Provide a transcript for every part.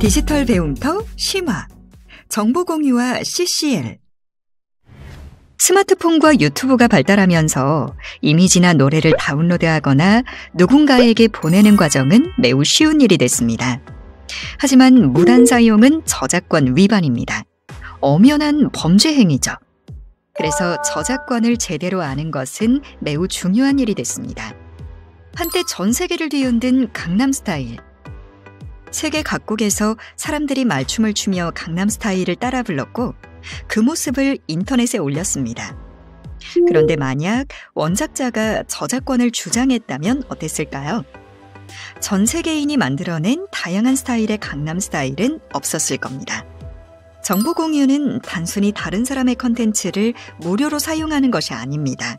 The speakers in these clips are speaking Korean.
디지털 배움터 심화, 정보 공유와 CCL. 스마트폰과 유튜브가 발달하면서 이미지나 노래를 다운로드하거나 누군가에게 보내는 과정은 매우 쉬운 일이 됐습니다. 하지만 무단 사용은 저작권 위반입니다. 엄연한 범죄 행위죠. 그래서 저작권을 제대로 아는 것은 매우 중요한 일이 됐습니다. 한때 전 세계를 뒤흔든 강남스타일. 세계 각국에서 사람들이 말춤을 추며 강남스타일을 따라 불렀고 그 모습을 인터넷에 올렸습니다. 그런데 만약 원작자가 저작권을 주장했다면 어땠을까요? 전 세계인이 만들어낸 다양한 스타일의 강남스타일은 없었을 겁니다. 정보 공유는 단순히 다른 사람의 컨텐츠를 무료로 사용하는 것이 아닙니다.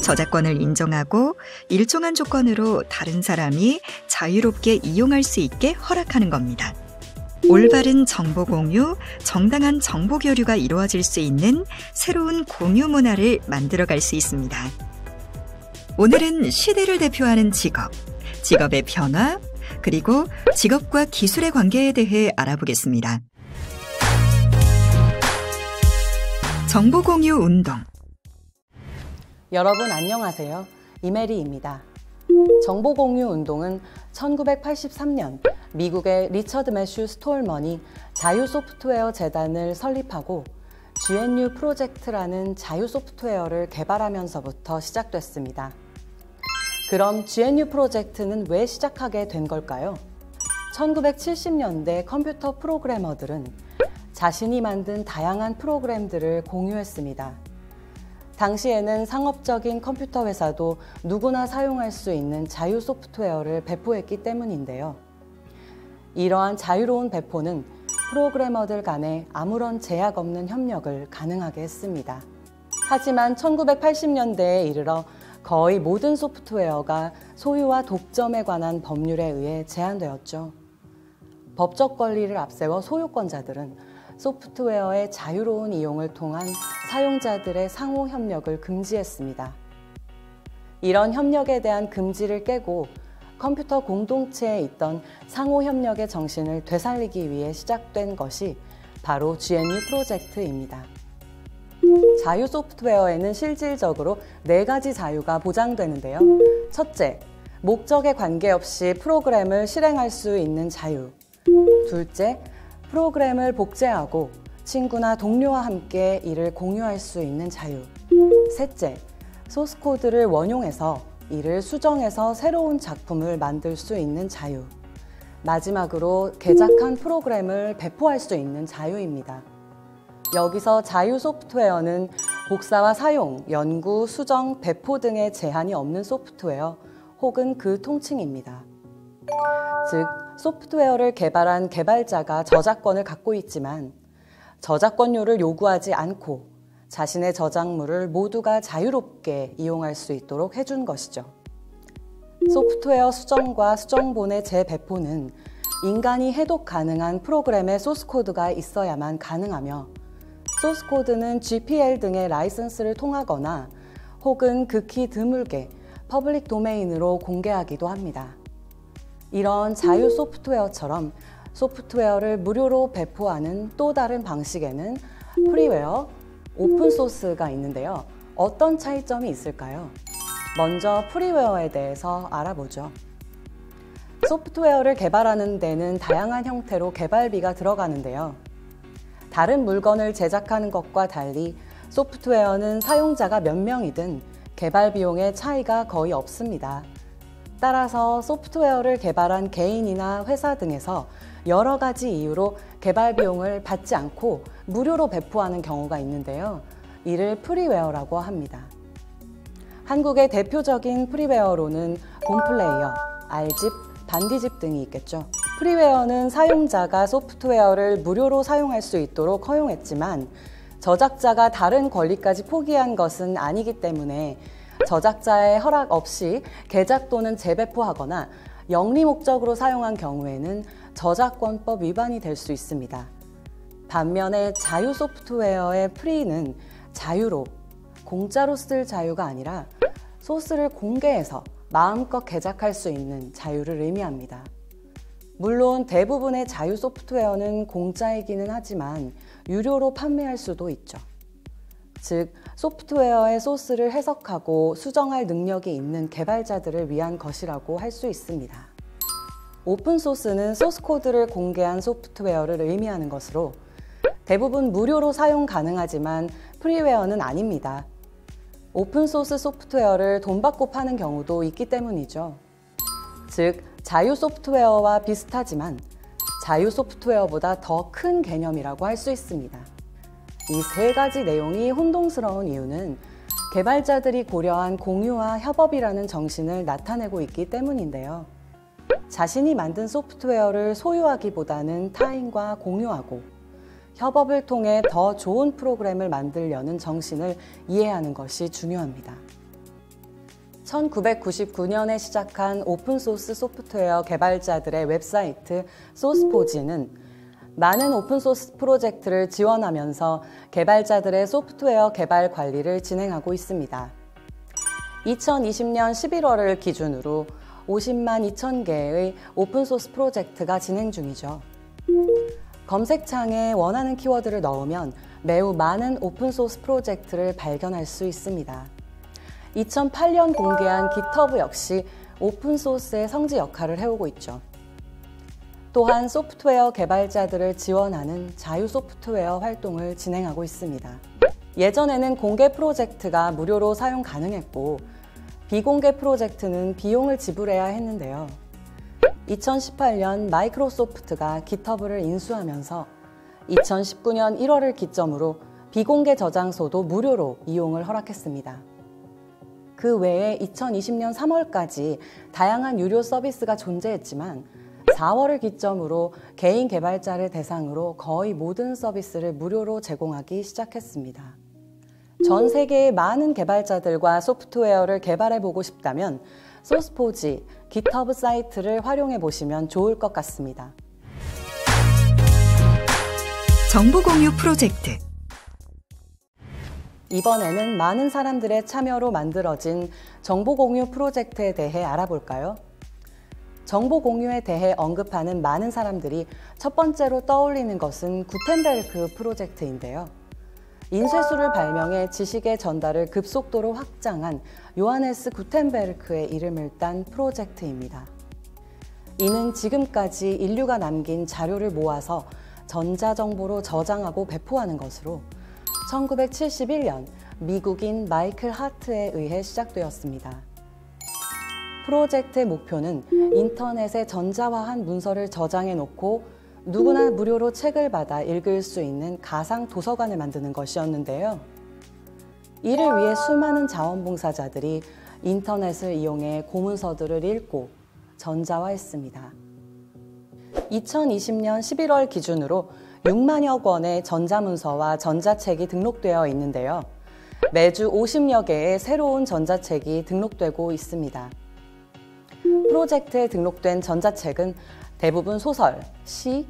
저작권을 인정하고 일정한 조건으로 다른 사람이 자유롭게 이용할 수 있게 허락하는 겁니다. 올바른 정보 공유, 정당한 정보 교류가 이루어질 수 있는 새로운 공유 문화를 만들어갈 수 있습니다. 오늘은 시대를 대표하는 직업, 직업의 변화, 그리고 직업과 기술의 관계에 대해 알아보겠습니다. 정보 공유 운동. 여러분 안녕하세요. 이메리입니다. 정보공유 운동은 1983년 미국의 리처드 매슈 스톨먼이 자유소프트웨어 재단을 설립하고 GNU 프로젝트라는 자유소프트웨어를 개발하면서부터 시작됐습니다. 그럼 GNU 프로젝트는 왜 시작하게 된 걸까요? 1970년대 컴퓨터 프로그래머들은 자신이 만든 다양한 프로그램들을 공유했습니다. 당시에는 상업적인 컴퓨터 회사도 누구나 사용할 수 있는 자유 소프트웨어를 배포했기 때문인데요. 이러한 자유로운 배포는 프로그래머들 간에 아무런 제약 없는 협력을 가능하게 했습니다. 하지만 1980년대에 이르러 거의 모든 소프트웨어가 소유와 독점에 관한 법률에 의해 제한되었죠. 법적 권리를 앞세워 소유권자들은 소프트웨어의 자유로운 이용을 통한 사용자들의 상호 협력을 금지했습니다. 이런 협력에 대한 금지를 깨고 컴퓨터 공동체에 있던 상호 협력의 정신을 되살리기 위해 시작된 것이 바로 GNU 프로젝트입니다. 자유 소프트웨어에는 실질적으로 4가지 자유가 보장되는데요. 첫째, 목적에 관계없이 프로그램을 실행할 수 있는 자유. 둘째, 프로그램을 복제하고 친구나 동료와 함께 이를 공유할 수 있는 자유. 셋째, 소스코드를 원용해서 이를 수정해서 새로운 작품을 만들 수 있는 자유. 마지막으로 개작한 프로그램을 배포할 수 있는 자유입니다. 여기서 자유 소프트웨어는 복사와 사용, 연구, 수정, 배포 등의 제한이 없는 소프트웨어 혹은 그 통칭입니다. 즉, 소프트웨어를 개발한 개발자가 저작권을 갖고 있지만 저작권료를 요구하지 않고 자신의 저작물을 모두가 자유롭게 이용할 수 있도록 해준 것이죠. 소프트웨어 수정과 수정본의 재배포는 인간이 해독 가능한 프로그램의 소스코드가 있어야만 가능하며 소스코드는 GPL 등의 라이선스를 통하거나 혹은 극히 드물게 퍼블릭 도메인으로 공개하기도 합니다. 이런 자유 소프트웨어처럼 소프트웨어를 무료로 배포하는 또 다른 방식에는 프리웨어, 오픈소스가 있는데요. 어떤 차이점이 있을까요? 먼저 프리웨어에 대해서 알아보죠. 소프트웨어를 개발하는 데는 다양한 형태로 개발비가 들어가는데요. 다른 물건을 제작하는 것과 달리 소프트웨어는 사용자가 몇 명이든 개발 비용의 차이가 거의 없습니다. 따라서 소프트웨어를 개발한 개인이나 회사 등에서 여러 가지 이유로 개발 비용을 받지 않고 무료로 배포하는 경우가 있는데요. 이를 프리웨어라고 합니다. 한국의 대표적인 프리웨어로는 봄플레이어, R집, 반디집 등이 있겠죠. 프리웨어는 사용자가 소프트웨어를 무료로 사용할 수 있도록 허용했지만 저작자가 다른 권리까지 포기한 것은 아니기 때문에 저작자의 허락 없이 개작 또는 재배포하거나 영리 목적으로 사용한 경우에는 저작권법 위반이 될 수 있습니다. 반면에 자유 소프트웨어의 프리는 자유로, 공짜로 쓸 자유가 아니라 소스를 공개해서 마음껏 개작할 수 있는 자유를 의미합니다. 물론 대부분의 자유 소프트웨어는 공짜이기는 하지만 유료로 판매할 수도 있죠. 즉, 소프트웨어의 소스를 해석하고 수정할 능력이 있는 개발자들을 위한 것이라고 할 수 있습니다. 오픈소스는 소스코드를 공개한 소프트웨어를 의미하는 것으로 대부분 무료로 사용 가능하지만 프리웨어는 아닙니다. 오픈소스 소프트웨어를 돈 받고 파는 경우도 있기 때문이죠. 즉, 자유 소프트웨어와 비슷하지만 자유 소프트웨어보다 더 큰 개념이라고 할 수 있습니다. 이 세 가지 내용이 혼동스러운 이유는 개발자들이 고려한 공유와 협업이라는 정신을 나타내고 있기 때문인데요. 자신이 만든 소프트웨어를 소유하기보다는 타인과 공유하고 협업을 통해 더 좋은 프로그램을 만들려는 정신을 이해하는 것이 중요합니다. 1999년에 시작한 오픈소스 소프트웨어 개발자들의 웹사이트 소스포지는 많은 오픈소스 프로젝트를 지원하면서 개발자들의 소프트웨어 개발 관리를 진행하고 있습니다. 2020년 11월을 기준으로 50만 2천 개의 오픈소스 프로젝트가 진행 중이죠. 검색창에 원하는 키워드를 넣으면 매우 많은 오픈소스 프로젝트를 발견할 수 있습니다. 2008년 공개한 GitHub 역시 오픈소스의 성지 역할을 해오고 있죠. 또한 소프트웨어 개발자들을 지원하는 자유 소프트웨어 활동을 진행하고 있습니다. 예전에는 공개 프로젝트가 무료로 사용 가능했고 비공개 프로젝트는 비용을 지불해야 했는데요. 2018년 마이크로소프트가 GitHub를 인수하면서 2019년 1월을 기점으로 비공개 저장소도 무료로 이용을 허락했습니다. 그 외에 2020년 3월까지 다양한 유료 서비스가 존재했지만 4월을 기점으로 개인 개발자를 대상으로 거의 모든 서비스를 무료로 제공하기 시작했습니다. 전 세계의 많은 개발자들과 소프트웨어를 개발해보고 싶다면 소스포지, GitHub 사이트를 활용해 보시면 좋을 것 같습니다. 정보 공유 프로젝트. 이번에는 많은 사람들의 참여로 만들어진 정보 공유 프로젝트에 대해 알아볼까요? 정보 공유에 대해 언급하는 많은 사람들이 첫 번째로 떠올리는 것은 구텐베르크 프로젝트인데요. 인쇄술을 발명해 지식의 전달을 급속도로 확장한 요하네스 구텐베르크의 이름을 딴 프로젝트입니다. 이는 지금까지 인류가 남긴 자료를 모아서 전자정보로 저장하고 배포하는 것으로 1971년 미국인 마이클 하트에 의해 시작되었습니다. 프로젝트의 목표는 인터넷에 전자화한 문서를 저장해 놓고 누구나 무료로 책을 받아 읽을 수 있는 가상 도서관을 만드는 것이었는데요. 이를 위해 수많은 자원봉사자들이 인터넷을 이용해 고문서들을 읽고 전자화했습니다. 2020년 11월 기준으로 6만여 권의 전자문서와 전자책이 등록되어 있는데요. 매주 50여 개의 새로운 전자책이 등록되고 있습니다. 프로젝트에 등록된 전자책은 대부분 소설, 시,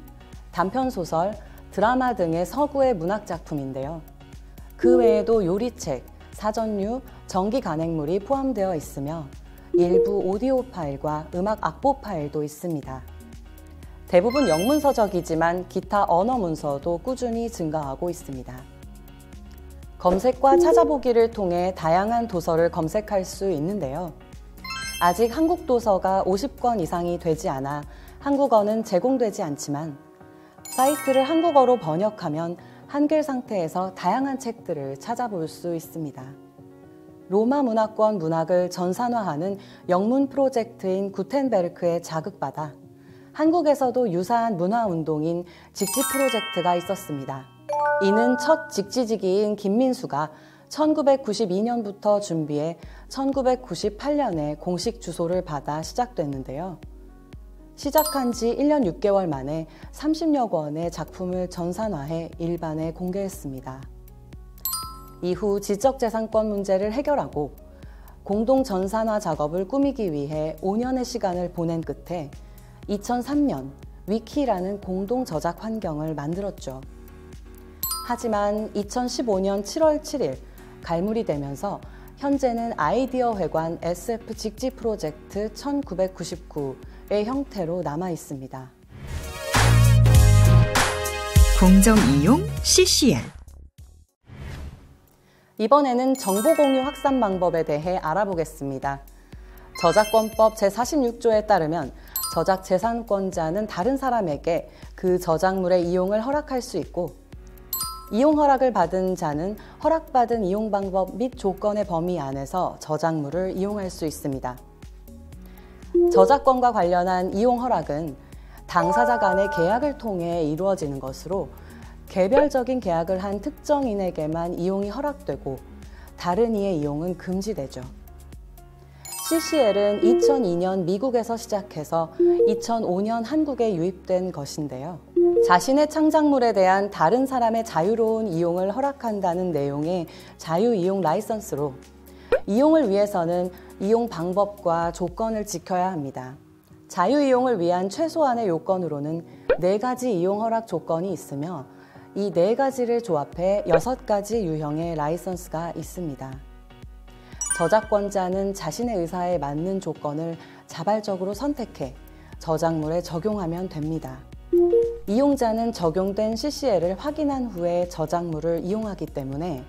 단편소설, 드라마 등의 서구의 문학작품인데요. 그 외에도 요리책, 사전류, 전기 간행물이 포함되어 있으며 일부 오디오 파일과 음악 악보 파일도 있습니다. 대부분 영문서적이지만 기타 언어 문서도 꾸준히 증가하고 있습니다. 검색과 찾아보기를 통해 다양한 도서를 검색할 수 있는데요. 아직 한국 도서가 50권 이상이 되지 않아 한국어는 제공되지 않지만 사이트를 한국어로 번역하면 한글 상태에서 다양한 책들을 찾아볼 수 있습니다. 로마 문화권 문학을 전산화하는 영문 프로젝트인 구텐베르크에 자극받아 한국에서도 유사한 문화운동인 직지 프로젝트가 있었습니다. 이는 첫 직지직이인 김민수가 1992년부터 준비해 1998년에 공식 주소를 받아 시작됐는데요. 시작한 지 1년 6개월 만에 30여 권의 작품을 전산화해 일반에 공개했습니다. 이후 지적재산권 문제를 해결하고 공동 전산화 작업을 꾸미기 위해 5년의 시간을 보낸 끝에 2003년 위키라는 공동 저작 환경을 만들었죠. 하지만 2015년 7월 7일 갈무리 되면서 현재는 아이디어 회관 SF 직지 프로젝트 1999의 형태로 남아 있습니다. 공정이용 CCL. 이번에는 정보공유 확산 방법에 대해 알아보겠습니다. 저작권법 제46조에 따르면 저작재산권자는 다른 사람에게 그 저작물의 이용을 허락할 수 있고, 이용 허락을 받은 자는 허락받은 이용 방법 및 조건의 범위 안에서 저작물을 이용할 수 있습니다. 저작권과 관련한 이용 허락은 당사자 간의 계약을 통해 이루어지는 것으로 개별적인 계약을 한 특정인에게만 이용이 허락되고 다른 이의 이용은 금지되죠. CCL은 2002년 미국에서 시작해서 2005년 한국에 유입된 것인데요. 자신의 창작물에 대한 다른 사람의 자유로운 이용을 허락한다는 내용의 자유이용 라이선스로 이용을 위해서는 이용 방법과 조건을 지켜야 합니다. 자유이용을 위한 최소한의 요건으로는 4가지 이용 허락 조건이 있으며 이 4가지를 조합해 6가지 유형의 라이선스가 있습니다. 저작권자는 자신의 의사에 맞는 조건을 자발적으로 선택해 저작물에 적용하면 됩니다. 이용자는 적용된 CCL을 확인한 후에 저작물을 이용하기 때문에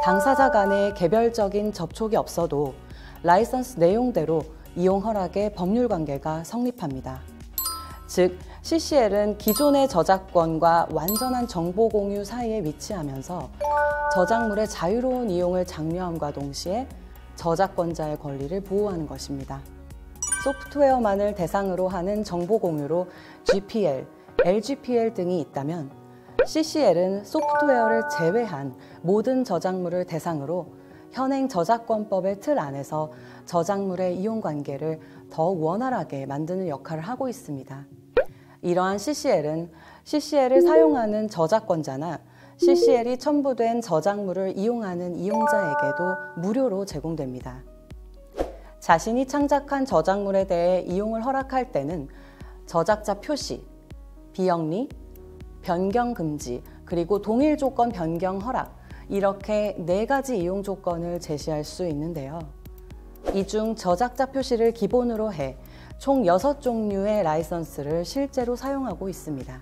당사자 간의 개별적인 접촉이 없어도 라이선스 내용대로 이용 허락의 법률 관계가 성립합니다. 즉, CCL은 기존의 저작권과 완전한 정보 공유 사이에 위치하면서 저작물의 자유로운 이용을 장려함과 동시에 저작권자의 권리를 보호하는 것입니다. 소프트웨어만을 대상으로 하는 정보 공유로 GPL, LGPL 등이 있다면 CCL은 소프트웨어를 제외한 모든 저작물을 대상으로 현행 저작권법의 틀 안에서 저작물의 이용관계를 더욱 원활하게 만드는 역할을 하고 있습니다. 이러한 CCL은 CCL을 사용하는 저작권자나 CCL이 첨부된 저작물을 이용하는 이용자에게도 무료로 제공됩니다. 자신이 창작한 저작물에 대해 이용을 허락할 때는 저작자 표시, 비영리, 변경 금지, 그리고 동일 조건 변경 허락, 이렇게 4가지 이용 조건을 제시할 수 있는데요. 이 중 저작자 표시를 기본으로 해 총 6종류의 라이선스를 실제로 사용하고 있습니다.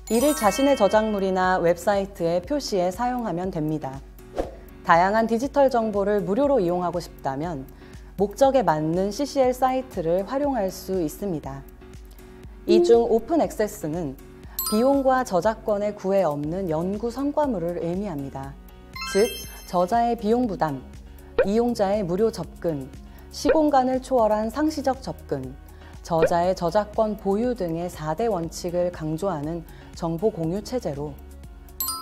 이를 자신의 저작물이나 웹사이트의 표시에 사용하면 됩니다. 다양한 디지털 정보를 무료로 이용하고 싶다면 목적에 맞는 CCL 사이트를 활용할 수 있습니다. 이 중 오픈 액세스는 비용과 저작권의 구애 없는 연구 성과물을 의미합니다. 즉, 저자의 비용 부담, 이용자의 무료 접근, 시공간을 초월한 상시적 접근, 저자의 저작권 보유 등의 4대 원칙을 강조하는 정보 공유 체제로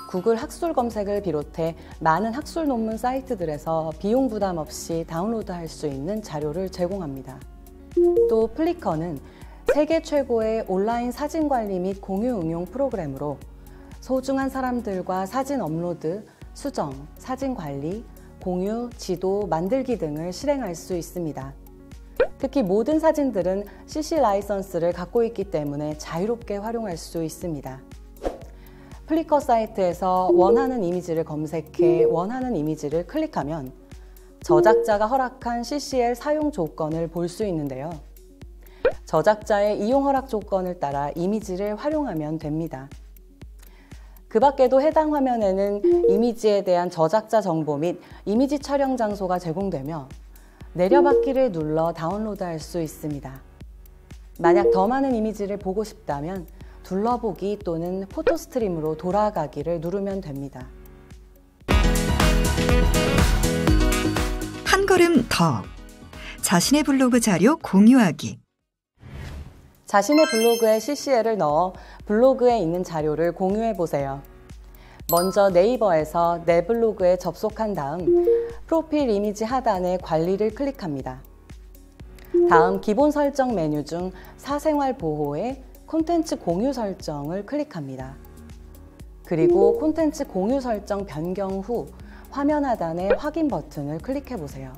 구글 학술 검색을 비롯해 많은 학술 논문 사이트들에서 비용 부담 없이 다운로드할 수 있는 자료를 제공합니다. 또 플리커는 세계 최고의 온라인 사진 관리 및 공유 응용 프로그램으로 소중한 사람들과 사진 업로드, 수정, 사진 관리, 공유, 지도, 만들기 등을 실행할 수 있습니다. 특히 모든 사진들은 CC 라이선스를 갖고 있기 때문에 자유롭게 활용할 수 있습니다. 플리커 사이트에서 원하는 이미지를 검색해 원하는 이미지를 클릭하면 저작자가 허락한 CCL 사용 조건을 볼 수 있는데요. 저작자의 이용 허락 조건을 따라 이미지를 활용하면 됩니다. 그 밖에도 해당 화면에는 이미지에 대한 저작자 정보 및 이미지 촬영 장소가 제공되며 내려받기를 눌러 다운로드할 수 있습니다. 만약 더 많은 이미지를 보고 싶다면 둘러보기 또는 포토 스트림으로 돌아가기를 누르면 됩니다. 한 걸음 더. 자신의 블로그 자료 공유하기. 자신의 블로그에 CCL을 넣어 블로그에 있는 자료를 공유해 보세요. 먼저 네이버에서 내 블로그에 접속한 다음 프로필 이미지 하단의 관리를 클릭합니다. 다음 기본 설정 메뉴 중 사생활 보호에 콘텐츠 공유 설정을 클릭합니다. 그리고 콘텐츠 공유 설정 변경 후 화면 하단의 확인 버튼을 클릭해 보세요.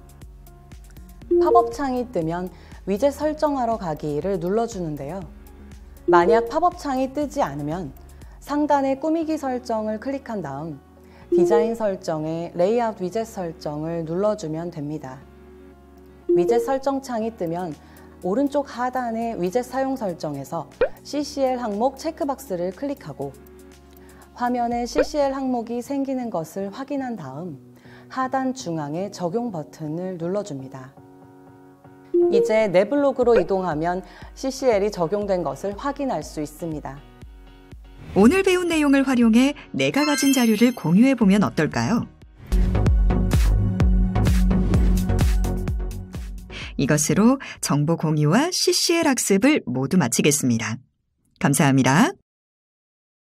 팝업 창이 뜨면 위젯 설정하러 가기를 눌러주는데요. 만약 팝업 창이 뜨지 않으면 상단의 꾸미기 설정을 클릭한 다음 디자인 설정에 레이아웃 위젯 설정을 눌러주면 됩니다. 위젯 설정 창이 뜨면 오른쪽 하단의 위젯 사용 설정에서 CCL 항목 체크박스를 클릭하고 화면에 CCL 항목이 생기는 것을 확인한 다음 하단 중앙의 적용 버튼을 눌러줍니다. 이제 내블록으로 이동하면 CCL이 적용된 것을 확인할 수 있습니다. 오늘 배운 내용을 활용해 내가 가진 자료를 공유해보면 어떨까요? 이것으로 정보 공유와 CCL 학습을 모두 마치겠습니다. 감사합니다.